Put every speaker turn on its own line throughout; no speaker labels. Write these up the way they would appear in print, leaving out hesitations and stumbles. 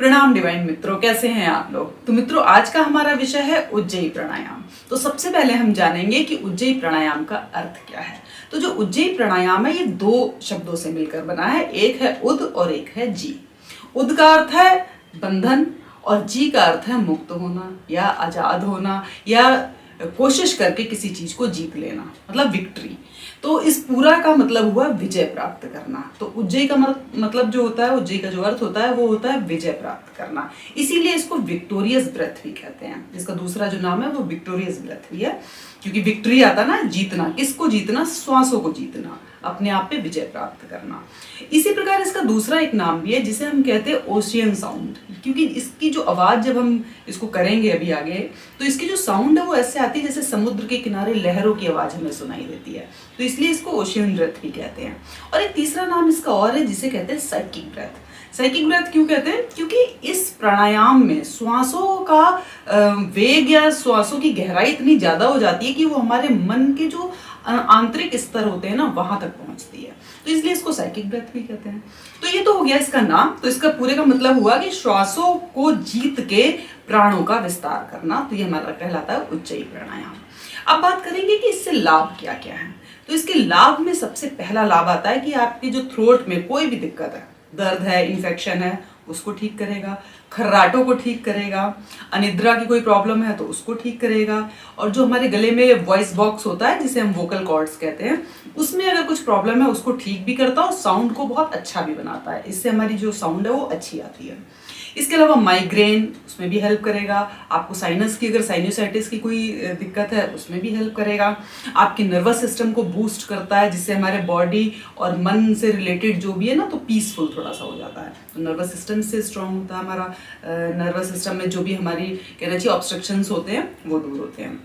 प्रणाम डिवाइन मित्रों, कैसे हैं आप लोग। तो मित्रों, आज का हमारा विषय है उज्जयी प्राणायाम। तो सबसे पहले हम जानेंगे कि उज्जयी प्राणायाम का अर्थ क्या है। तो जो उज्जयी प्राणायाम है ये दो शब्दों से मिलकर बना है, एक है उद और एक है जी। उद का अर्थ है बंधन और जी का अर्थ है मुक्त होना या आजाद होना या कोशिश करके किसी चीज को जीत लेना, मतलब विक्ट्री। तो इस पूरा का मतलब हुआ विजय प्राप्त करना। तो उज्जयी का मतलब जो होता है, उज्जयी का जो अर्थ होता है वो होता है विजय प्राप्त करना। इसीलिए इसको विक्टोरियस ब्रेथ भी कहते हैं। इसका दूसरा जो नाम है वो विक्टोरियस ब्रेथ भी है, क्योंकि विक्ट्री आता ना, जीतना। किसको जीतना? श्वासों को जीतना, अपने आप पे विजय प्राप्त करना। इसी प्रकार इसका दूसरा एक नाम भी है जिसे हम कहते हैं ओशियन साउंड, क्योंकि इसकी जो आवाज जब हम इसको करेंगे अभी आगे, तो इसकी जो साउंड है वो ऐसे आती है जैसे समुद्र के किनारे लहरों की आवाज हमें सुनाई देती है। तो इसलिए इसको ओशियन ब्रेथ भी कहते हैं। और एक तीसरा नाम इसका और है जिसे कहते हैं साइकिक ब्रेथ। साइकिक ब्रेथ क्यों कहते हैं? क्योंकि इस प्राणायाम में श्वासों का वेग या श्वासों की गहराई इतनी ज्यादा हो जाती है कि वो हमारे मन के जो आंतरिक स्तर होते हैं ना, वहां तक पहुंचती है। तो इसलिए इसको साइकिक ब्रेथ भी कहते हैं। तो ये तो हो गया इसका नाम। तो इसका पूरे का मतलब हुआ कि श्वासों को जीत के प्राणों का विस्तार करना। तो ये हमारा कहलाता है उज्जयी प्राणायाम। अब बात करेंगे कि इससे लाभ क्या क्या है। तो इसके लाभ में सबसे पहला लाभ आता है कि आपकी जो थ्रोट में कोई भी दिक्कत है, दर्द है, इन्फेक्शन है, उसको ठीक करेगा। खर्राटों को ठीक करेगा। अनिद्रा की कोई प्रॉब्लम है तो उसको ठीक करेगा। और जो हमारे गले में वॉइस बॉक्स होता है जिसे हम वोकल कॉर्ड्स कहते हैं, उसमें अगर कुछ प्रॉब्लम है उसको ठीक भी करता है और साउंड को बहुत अच्छा भी बनाता है। इससे हमारी जो साउंड है वो अच्छी आती है। इसके अलावा माइग्रेन, उसमें भी हेल्प करेगा। आपको साइनस की, अगर साइनोसाइटिस की कोई दिक्कत है, उसमें भी हेल्प करेगा। आपके नर्वस सिस्टम को बूस्ट करता है, जिससे हमारे बॉडी और मन से रिलेटेड जो भी है ना, तो पीसफुल थोड़ा सा हो जाता है। तो नर्वस सिस्टम से स्ट्रांग होता है हमारा। नर्वस सिस्टम में जो भी हमारी कहना चाहिए ऑब्स्ट्रक्शंस होते हैं वो दूर होते हैं।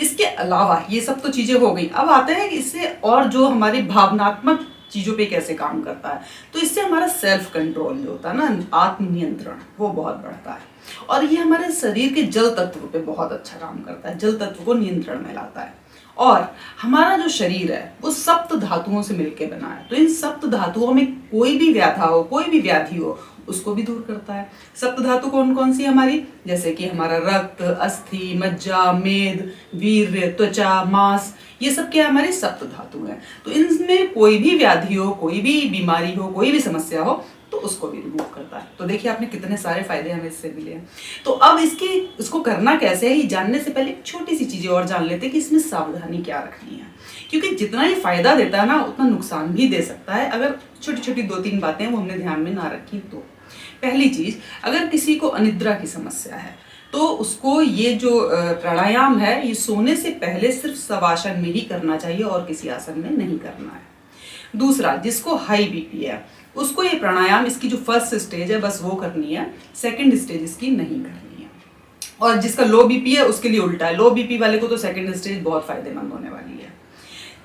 इसके अलावा ये सब तो चीजें हो गई। अब आते हैं कि इससे और जो हमारी भावनात्मक चीजों पे कैसे काम करता है। तो इससे हमारा सेल्फ कंट्रोल जो होता है ना, आत्मनियंत्रण, वो बहुत बढ़ता है। और ये हमारे शरीर के जल तत्व पे बहुत अच्छा काम करता है, जल तत्व को नियंत्रण में लाता है। और हमारा जो शरीर है वो सप्त धातुओं से मिलकर बना है। तो इन सप्त धातुओं में कोई भी व्याधा हो, कोई भी व्याधि हो, उसको भी दूर करता है। सप्त धातु कौन कौन सी हमारी? जैसे कि हमारा रक्त, अस्थि, मज्जा, मेद, वीर्य, त्वचा, मांस, ये सब क्या हमारी सप्त धातु है। तो इनमें कोई भी व्याधि हो, कोई भी बीमारी हो, कोई भी समस्या हो, तो उसको भी रिमूव करता है। तो देखिए आपने कितने सारे फायदे हमें इससे मिले हैं। तो अब इसको करना कैसे है, ये जानने से पहले छोटी सी चीजें और जान लेते हैं कि इसमें सावधानी क्या रखनी है। क्योंकि जितना ये फायदा देता है ना, उतना नुकसान भी दे सकता है अगर छोटी छोटी 2-3 बातें वो हमने ध्यान में ना रखी तो। पहली चीज, अगर किसी को अनिद्रा की समस्या है तो उसको ये जो प्राणायाम है ये सोने से पहले सिर्फ शवासन में ही करना चाहिए और किसी आसन में नहीं करना है। दूसरा, जिसको हाई बीपी है उसको ये प्राणायाम, इसकी जो फर्स्ट स्टेज है बस वो करनी है, सेकंड स्टेज इसकी नहीं करनी है। और जिसका लो बीपी है उसके लिए उल्टा है, लो बीपी वाले को तो सेकंड स्टेज बहुत फायदेमंद होने वाली है।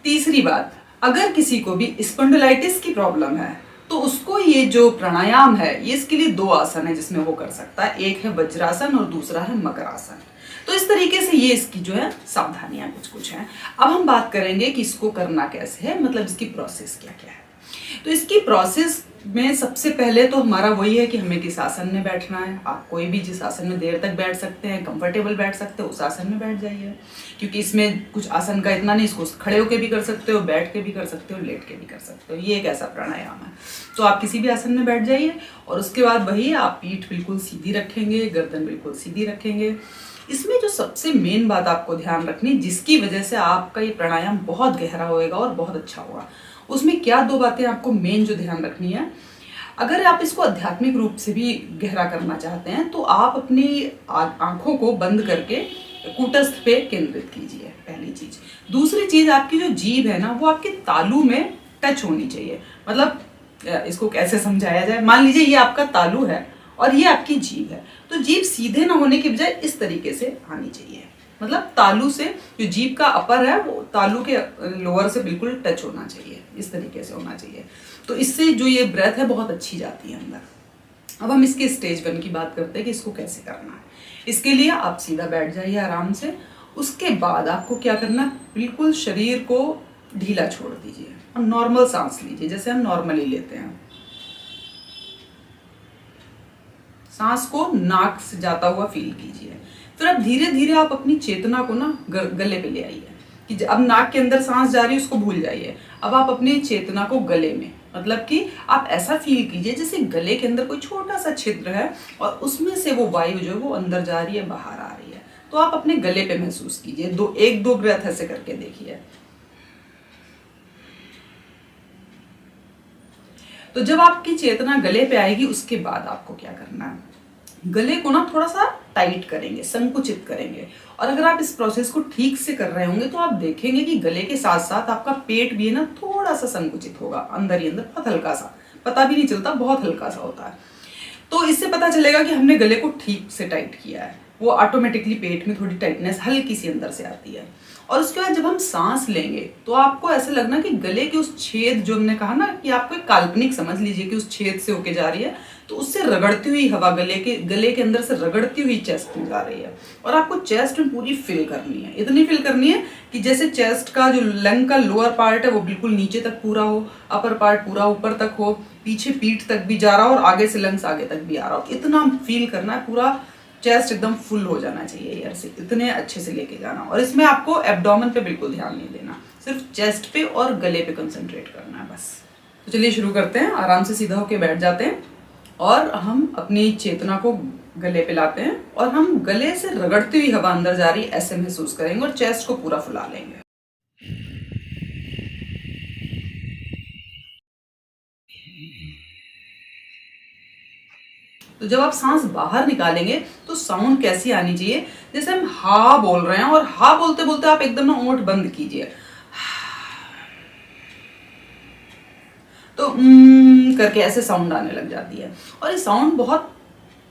तीसरी बात, अगर किसी को भी स्पॉन्डिलाइटिस की प्रॉब्लम है तो उसको ये जो प्राणायाम है ये इसके लिए 2 आसन है जिसमें वो कर सकता है। एक है वज्रासन और दूसरा है मकरासन। तो इस तरीके से ये इसकी जो है सावधानियां कुछ हैं। अब हम बात करेंगे कि इसको करना कैसे है, मतलब इसकी प्रोसेस क्या क्या है। तो इसकी प्रोसेस में सबसे पहले तो हमारा वही है कि हमें किस आसन में बैठना है। आप कोई भी जिस आसन में देर तक बैठ सकते हैं, कंफर्टेबल बैठ सकते हो, उस आसन में बैठ जाइए। क्योंकि इसमें कुछ आसन का इतना नहीं, इसको खड़े होके भी कर सकते हो, बैठ के भी कर सकते हो, लेट के भी कर सकते हो। ये एक ऐसा प्राणायाम है। तो आप किसी भी आसन में बैठ जाइए और उसके बाद वही आप पीठ बिल्कुल सीधी रखेंगे, गर्दन बिल्कुल सीधी रखेंगे। इसमें जो सबसे मेन बात आपको ध्यान रखनी, जिसकी वजह से आपका ये प्राणायाम बहुत गहरा होएगा और बहुत अच्छा होगा, उसमें क्या 2 बातें आपको मेन जो ध्यान रखनी है। अगर आप इसको आध्यात्मिक रूप से भी गहरा करना चाहते हैं तो आप अपनी आंखों को बंद करके कूटस्थ पे केंद्रित कीजिए, पहली चीज। दूसरी चीज, आपकी जो जीभ है ना वो आपके तालू में टच होनी चाहिए। मतलब इसको कैसे समझाया जाए, मान लीजिए ये आपका तालू है और ये आपकी जीभ है, तो जीभ सीधे ना होने के बजाय इस तरीके से आनी चाहिए। मतलब तालू से जो जीभ का अपर है वो तालू के लोअर से बिल्कुल टच होना चाहिए, इस तरीके से होना चाहिए। तो इससे जो ये ब्रेथ है बहुत अच्छी जाती है अंदर। अब हम इसके स्टेज 1 की बात करते हैं कि इसको कैसे करना है। इसके लिए आप सीधा बैठ जाइए आराम से। उसके बाद आपको क्या करना, बिल्कुल शरीर को ढीला छोड़ दीजिए और नॉर्मल सांस लीजिए जैसे हम नॉर्मली लेते हैं। सांस को नाक से जाता हुआ फील कीजिए। फिर अब धीरे धीरे आप अपनी चेतना को ना गले पे ले आइए कि अब नाक के अंदर सांस जा रही है उसको भूल जाइए। अब आप अपनी चेतना को गले में, मतलब कि आप ऐसा फील कीजिए जैसे गले के अंदर कोई छोटा सा छिद्र है और उसमें से वो वायु जो है वो अंदर जा रही है, बाहर आ रही है। तो आप अपने गले पे महसूस कीजिए। एक दो ब्रेथ ऐसे करके देखिए। तो जब आपकी चेतना गले पे आएगी उसके बाद आपको क्या करना है, गले को ना थोड़ा सा टाइट करेंगे, संकुचित करेंगे। और अगर आप इस प्रोसेस को ठीक से कर रहे होंगे तो आप देखेंगे कि गले के साथ साथ आपका पेट भी है ना थोड़ा सा संकुचित होगा, अंदर ही अंदर, बहुत हल्का सा, पता भी नहीं चलता, बहुत हल्का सा होता है। तो इससे पता चलेगा कि हमने गले को ठीक से टाइट किया है। वो ऑटोमेटिकली पेट में थोड़ी टाइटनेस हल्की सी अंदर से आती है। और उसके बाद जब हम सांस लेंगे तो आपको ऐसा लगना कि गले के उस छेद, जो हमने कहा ना कि आपको एक काल्पनिक समझ लीजिए कि उस छेद से होके जा रही है, तो उससे रगड़ती हुई हवा गले के अंदर से रगड़ती हुई चेस्ट में जा रही है। और आपको चेस्ट में पूरी फिल करनी है, इतनी फिल करनी है कि जैसे चेस्ट का जो लंग का लोअर पार्ट है वो बिल्कुल नीचे तक पूरा हो, अपर पार्ट पूरा ऊपर तक हो, पीछे पीठ तक भी जा रहा हो और आगे से लंग्स आगे तक भी आ रहा हो। इतना फील करना है, पूरा चेस्ट एकदम फुल हो जाना चाहिए एयर से, इतने अच्छे से लेके जाना। और इसमें आपको एब्डोमेन पे बिल्कुल ध्यान नहीं देना, सिर्फ चेस्ट पे और गले पे कंसंट्रेट करना है बस। तो चलिए शुरू करते हैं। आराम से सीधा होके बैठ जाते हैं और हम अपनी चेतना को गले पे लाते हैं और हम गले से रगड़ती हुई हवा अंदर जा रही है ऐसे महसूस करेंगे और चेस्ट को पूरा फुला लेंगे। तो जब आप सांस बाहर निकालेंगे तो साउंड कैसी आनी चाहिए, जैसे हम हा बोल रहे हैं और हा बोलते बोलते आप एकदम ना ओंठ बंद कीजिए, तो करके ऐसे साउंड आने लग जाती है। और ये साउंड बहुत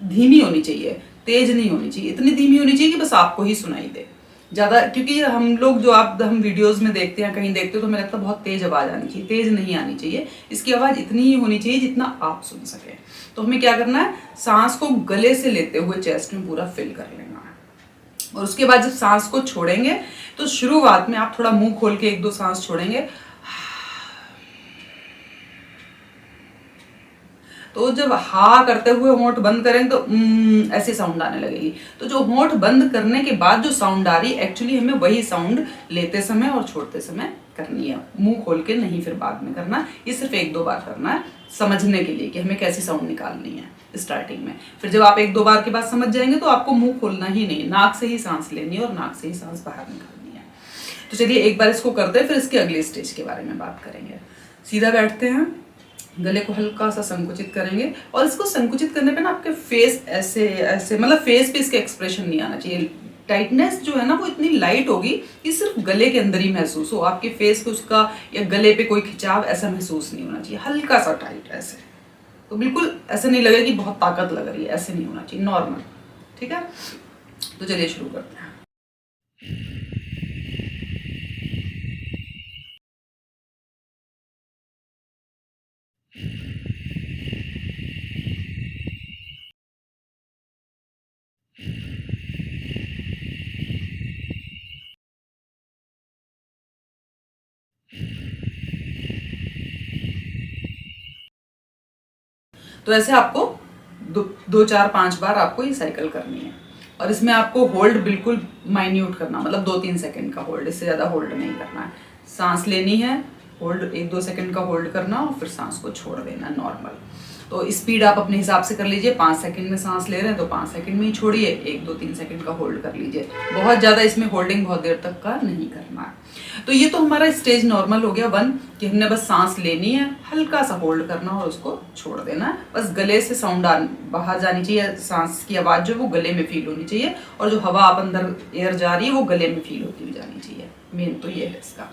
धीमी होनी चाहिए, तेज नहीं होनी चाहिए। इतनी धीमी होनी चाहिए कि बस आपको ही सुनाई दे ज्यादा, क्योंकि हम लोग जो हम वीडियोस में देखते हैं, कहीं देखते हो तो हमें लगता है बहुत तेज आवाज आनी चाहिए। तेज नहीं आनी चाहिए, इसकी आवाज इतनी ही होनी चाहिए जितना आप सुन सके। तो हमें क्या करना है, सांस को गले से लेते हुए चेस्ट में पूरा फिल कर लेना है। और उसके बाद जब सांस को छोड़ेंगे तो शुरुआत में आप थोड़ा मुंह खोल के एक दो सांस छोड़ेंगे। तो जब हा करते हुए होंठ बंद करेंगे तो ऐसे साउंड आने लगेगी। तो जो होंठ बंद करने के बाद जो साउंड आ रही है, एक्चुअली हमें वही साउंड लेते समय और छोड़ते समय करनी है, मुंह खोल के नहीं फिर बाद में करना। ये सिर्फ एक दो बार करना है समझने के लिए कि हमें कैसी साउंड निकालनी है स्टार्टिंग में। फिर जब आप एक दो बार के बाद समझ जाएंगे तो आपको मुंह खोलना ही नहीं, नाक से ही सांस लेनी है और नाक से ही सांस बाहर निकालनी है। तो चलिए एक बार इसको करते हैं, फिर इसके अगले स्टेज के बारे में बात करेंगे। सीधा बैठते हैं, गले को हल्का सा संकुचित करेंगे और इसको संकुचित करने पे ना आपके फेस ऐसे ऐसे, मतलब फेस पे इसके एक्सप्रेशन नहीं आना चाहिए। टाइटनेस जो है ना वो इतनी लाइट होगी कि सिर्फ गले के अंदर ही महसूस हो, आपके फेस पे उसका या गले पे कोई खिंचाव ऐसा महसूस नहीं होना चाहिए, हल्का सा टाइट ऐसे। तो बिल्कुल ऐसे नहीं लगे कि बहुत ताकत लग रही है, ऐसे नहीं होना चाहिए, नॉर्मल। ठीक है, तो चलिए शुरू करते हैं। तो ऐसे आपको दो चार पांच बार आपको ये साइकिल करनी है। और इसमें आपको होल्ड बिल्कुल माइन्यूट करना, मतलब 2-3 सेकंड का होल्ड, इससे ज्यादा होल्ड नहीं करना है। सांस लेनी है, होल्ड 1-2 सेकंड का होल्ड करना और फिर सांस को छोड़ देना नॉर्मल। तो स्पीड आप अपने हिसाब से कर लीजिए, 5 सेकंड में सांस ले रहे हैं तो 5 सेकंड में ही छोड़िए, 1-2-3 सेकंड का होल्ड कर लीजिए। बहुत ज्यादा इसमें होल्डिंग बहुत देर तक का नहीं करना है। तो ये तो हमारा स्टेज नॉर्मल हो गया 1, कि हमने बस सांस लेनी है, हल्का सा होल्ड करना और उसको छोड़ देना है। बस गले से साउंड बाहर जानी चाहिए, सांस की आवाज जो वो गले में फील होनी चाहिए और जो हवा आप अंदर एयर जा रही है वो गले में फील होती हुई जानी चाहिए। मेन तो ये है इसका।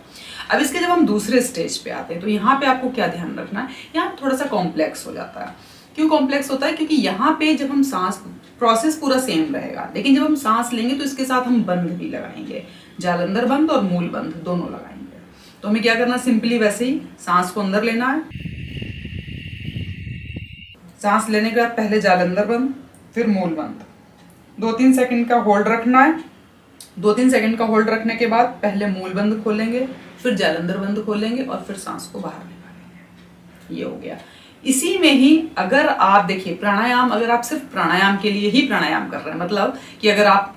अब इसके जब हम दूसरे स्टेज पे आते हैं तो यहाँ पे आपको क्या ध्यान रखना है, यहाँ थोड़ा सा कॉम्प्लेक्स हो जाता है। क्यों कॉम्प्लेक्स होता है, क्योंकि यहाँ पे जब हम सांस, प्रोसेस पूरा सेम रहेगा, लेकिन जब हम सांस लेंगे तो इसके साथ हम बंद भी लगाएंगे, जालंधर बंद और मूल बंद दोनों लगाएंगे। तो हमें क्या करना, सिंपली वैसे ही सांस को अंदर लेना है। सांस लेने के बाद पहले जालंधर बंद, फिर मूल बंद, 2-3 सेकंड का होल्ड रखना है। 2-3 सेकंड का होल्ड रखने के बाद पहले मूल बंद खोलेंगे, फिर जालंधर बंद खोलेंगे और फिर सांस को बाहर निकालेंगे। ये हो गया। इसी में ही अगर आप देखिए प्राणायाम, अगर आप सिर्फ प्राणायाम के लिए ही प्राणायाम कर रहे हैं, मतलब कि अगर आपका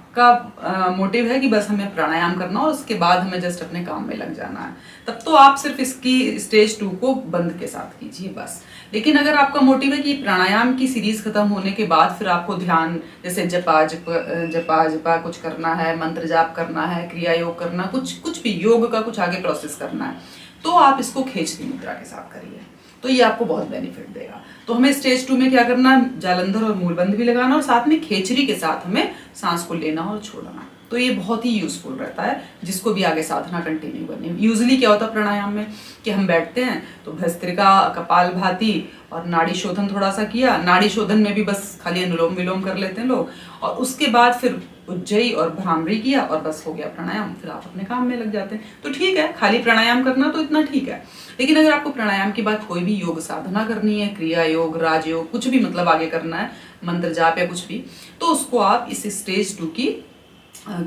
मोटिव है कि बस हमें प्राणायाम करना और उसके बाद हमें जस्ट अपने काम में लग जाना है, तब तो आप सिर्फ इसकी स्टेज 2 को बंद के साथ कीजिए बस। लेकिन अगर आपका मोटिव है कि प्राणायाम की सीरीज खत्म होने के बाद फिर आपको ध्यान, जैसे जपा कुछ करना है, मंत्र जाप करना है, क्रिया योग करना, कुछ भी योग का कुछ आगे प्रोसेस करना है, तो आप इसको खेचरी मुद्रा के साथ करिए, तो ये आपको बहुत बेनिफिट देगा। तो हमें स्टेज 2 में क्या करना है, जालंधर और मूलबंध भी लगाना और साथ में खेचरी के साथ हमें सांस को लेना और छोड़ना। तो ये बहुत ही यूजफुल रहता है जिसको भी आगे साधना कंटिन्यू करनी है। यूजुअली क्या होता है प्राणायाम में कि हम बैठते हैं तो भस्त्रिका, कपालभाति और नाड़ी शोधन थोड़ा सा किया, नाड़ी शोधन में भी बस खाली अनुलोम विलोम कर लेते हैं लोग, और उसके बाद फिर उज्जयी और भ्रामरी किया और बस हो गया प्राणायाम, फिर आप अपने काम में लग जाते हैं। तो ठीक है, खाली प्राणायाम करना तो इतना ठीक है, लेकिन अगर आपको प्राणायाम के बाद कोई भी योग साधना करनी है, क्रिया योग, राजयोग, कुछ भी मतलब आगे करना है, मंत्र जाप या कुछ भी, तो उसको आप इस स्टेज 2 की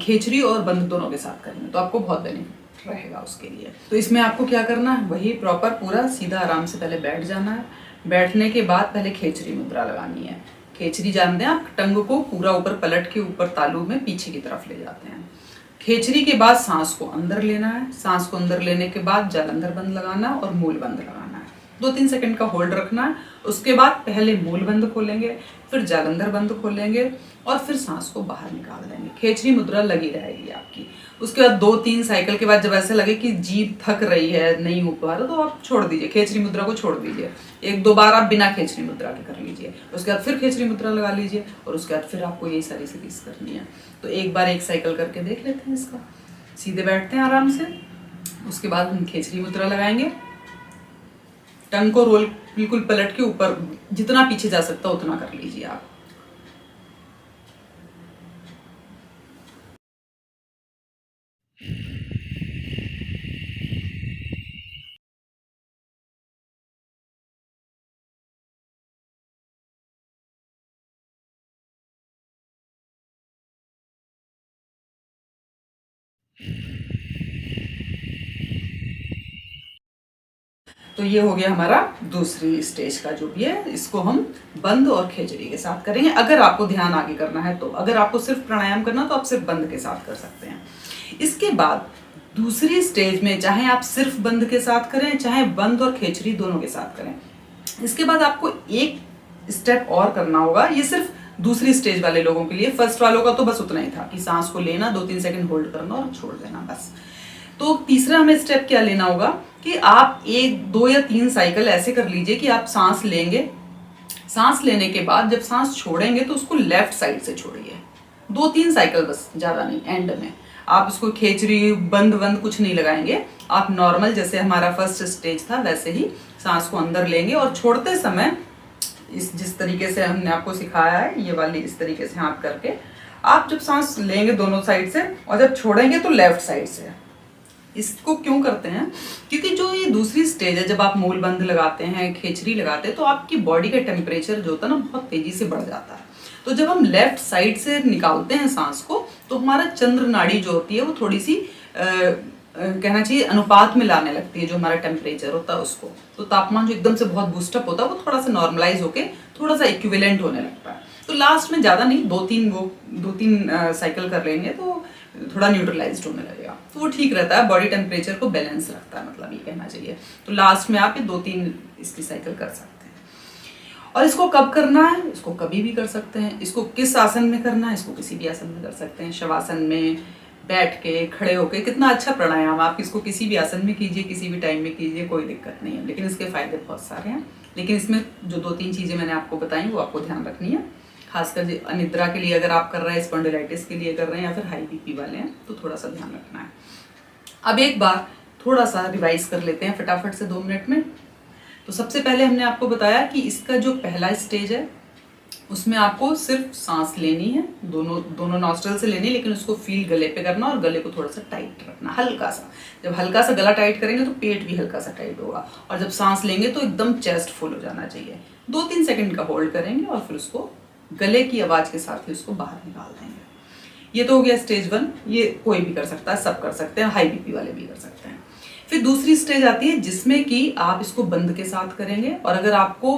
खेचरी और बंद दोनों के साथ करेंगे तो आपको बहुत बेनिफिट रहेगा उसके लिए। तो इसमें आपको क्या करना है, वही प्रॉपर पूरा सीधा आराम से पहले बैठ जाना है। बैठने के बाद पहले खेचरी मुद्रा लगानी है। खेचरी जानते हैं आप, टंग को पूरा ऊपर पलट के ऊपर तालू में पीछे की तरफ ले जाते हैं। खेचरी के बाद सांस को अंदर लेना है, सांस को अंदर लेने के बाद जालंधर बंद लगाना है और मूल बंद लगाना है, 2-3 सेकंड का होल्ड रखना है। उसके बाद पहले मूल बंद खोलेंगे, फिर जालंधर बंद खोलेंगे और फिर सांस को बाहर निकाल देंगे। खेचरी मुद्रा लगी रहेगी आपकी। उसके बाद 2-3 साइकिल के बाद जब ऐसे लगे कि जीभ थक रही है, नहीं हो पा रहा, तो आप छोड़ दीजिए, खेचरी मुद्रा को छोड़ दीजिए। 1-2 बार आप बिना खेचरी मुद्रा के कर लीजिए, उसके बाद फिर खेचरी मुद्रा लगा लीजिए और उसके बाद फिर आपको यही सारी सीरीज करनी है। तो एक बार एक साइकिल करके देख लेते हैं इसका। सीधे बैठते हैं आराम से, उसके बाद हम खेचरी मुद्रा लगाएंगे। टंग को रोल बिल्कुल पलट के ऊपर जितना पीछे जा सकता है उतना कर लीजिए आप। तो ये हो गया हमारा दूसरी स्टेज का जो भी है, इसको हम बंद और खेचरी के साथ करेंगे। अगर आपको ध्यान आगे करना है तो, अगर आपको सिर्फ प्राणायाम करना तो आप सिर्फ बंद के साथ कर सकते हैं। इसके बाद दूसरी स्टेज में चाहे आप सिर्फ बंद के साथ करें, चाहे बंद और खेचरी दोनों के साथ करें, इसके बाद आपको एक स्टेप और करना होगा। ये सिर्फ दूसरी स्टेज वाले लोगों के लिए, फर्स्ट वालों का तो बस उतना ही था कि सांस को लेना, 2-3 सेकंड होल्ड करना और छोड़ देना बस। तो तीसरा हमें स्टेप क्या लेना होगा कि आप 1-2 या 3 साइकिल ऐसे कर लीजिए कि आप सांस लेंगे, सांस लेने के बाद जब सांस छोड़ेंगे तो उसको लेफ्ट साइड से छोड़िए, 2-3 साइकिल बस, ज्यादा नहीं। एंड में आप उसको खेचरी बंद कुछ नहीं लगाएंगे, आप नॉर्मल जैसे हमारा फर्स्ट स्टेज था वैसे ही सांस को अंदर लेंगे और छोड़ते समय जिस तरीके से हमने आपको सिखाया है, ये वाली इस तरीके से हाथ करके आप जब सांस लेंगे दोनों साइड से और जब छोड़ेंगे तो लेफ्ट साइड से। इसको क्यों करते हैं, क्योंकि जो ये दूसरी स्टेज है, जब आप मूल बंद लगाते हैं, खेचरी लगाते हैं, तो आपकी बॉडी का टेम्परेचर जो होता है ना बहुत तेजी से बढ़ जाता है। तो जब हम लेफ्ट साइड से निकालते हैं सांस को तो हमारा चंद्र नाड़ी जो होती है वो थोड़ी सी कहना चाहिए अनुपात में लाने लगती है, जो हमारा टेम्परेचर होता है उसको। तो तापमान जो एकदम से बहुत बूस्टअप होता है वो थोड़ा सा नॉर्मलाइज होके थोड़ा सा इक्विवेलेंट होने लगता है। तो लास्ट में ज्यादा नहीं, 2-3 साइकिल कर लेंगे तो थोड़ा न्यूट्रलाइज्ड होने लगेगा, तो वो ठीक रहता है, बॉडी टेम्परेचर को बैलेंस रखता है, मतलब ये कहना चाहिए। तो लास्ट में आप ये 2-3 इसकी साइकिल कर सकते हैं। और इसको कब करना है, इसको कभी भी कर सकते हैं। इसको किस आसन में करना है, इसको किसी भी आसन में कर सकते हैं, शवासन में, बैठ के, खड़े होके। कितना अच्छा प्राणायाम, आप इसको किसी भी आसन में कीजिए, किसी भी टाइम में कीजिए, कोई दिक्कत नहीं है। लेकिन इसके फायदे बहुत सारे हैं, लेकिन इसमें जो 2-3 चीजें मैंने आपको बताई वो आपको ध्यान रखनी है। खासकर अनिद्रा के लिए अगर आप कर रहे हैं, स्पॉन्डिलाइटिस के लिए कर रहे हैं, या फिर हाई बीपी वाले हैं, तो थोड़ा सा ध्यान रखना है। अब एक बार थोड़ा सा रिवाइज कर लेते हैं फटाफट से 2 मिनट में। तो सबसे पहले हमने आपको बताया कि इसका जो पहला स्टेज है उसमें आपको सिर्फ सांस लेनी है, दोनों नॉस्ट्रल से लेनी है, लेकिन उसको फील गले पे करना और गले को थोड़ा सा टाइट रखना, हल्का सा। जब हल्का सा गला टाइट करेंगे तो पेट भी हल्का सा टाइट होगा, और जब सांस लेंगे तो एकदम चेस्ट फुल हो जाना चाहिए। 2-3 सेकंड का होल्ड करेंगे और फिर उसको गले की आवाज के साथ ही उसको बाहर निकाल देंगे। ये तो हो गया स्टेज 1, ये कोई भी कर सकता है, सब कर सकते हैं, हाई बीपी वाले भी कर सकते हैं। फिर दूसरी स्टेज आती है जिसमें कि आप इसको बंद के साथ करेंगे, और अगर आपको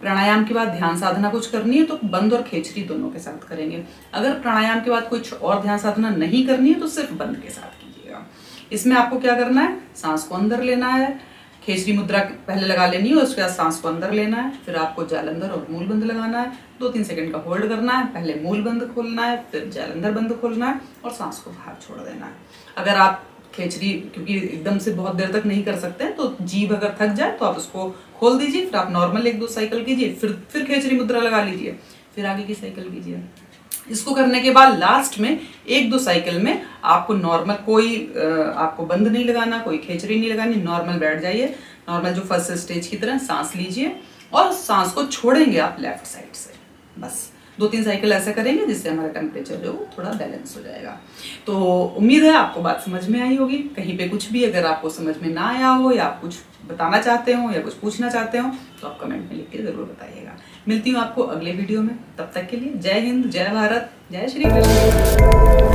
प्राणायाम के बाद ध्यान साधना कुछ करनी है तो बंद और खेचरी दोनों के साथ करेंगे। अगर प्राणायाम के बाद कुछ और ध्यान साधना नहीं करनी है तो सिर्फ बंद के साथ कीजिएगा। इसमें आपको क्या करना है, सांस को अंदर लेना है, खेचरी मुद्रा पहले लगा लेनी है, उसके बाद सांस को अंदर लेना है, फिर आपको जालंधर और मूल बंद लगाना है, 2-3 सेकंड का होल्ड करना है, पहले मूल बंद खोलना है, फिर जालंधर बंद खोलना है और सांस को बाहर छोड़ देना है। अगर आप खेचरी क्योंकि एकदम से बहुत देर तक नहीं कर सकते हैं तो जीभ अगर थक जाए तो आप उसको खोल दीजिए, फिर आप नॉर्मल 1-2 साइकिल कीजिए, फिर खेचरी मुद्रा लगा लीजिए, फिर आगे की साइकिल कीजिए। इसको करने के बाद लास्ट में 1-2 साइकिल में आपको नॉर्मल कोई आपको बंद नहीं लगाना, कोई खेचरी नहीं लगानी, नॉर्मल बैठ जाइए, नॉर्मल जो फर्स्ट स्टेज की तरह सांस लीजिए और सांस को छोड़ेंगे आप लेफ्ट साइड से। बस 2-3 साइकिल ऐसे करेंगे जिससे हमारा टेम्परेचर जो थोड़ा बैलेंस हो जाएगा। तो उम्मीद है आपको बात समझ में आई होगी। कहीं पे कुछ भी अगर आपको समझ में ना आया हो या आप कुछ बताना चाहते हो या कुछ पूछना चाहते हो तो आप कमेंट में लिख के जरूर बताइएगा। मिलती हूँ आपको अगले वीडियो में, तब तक के लिए जय हिंद, जय भारत, जय श्री कृष्ण।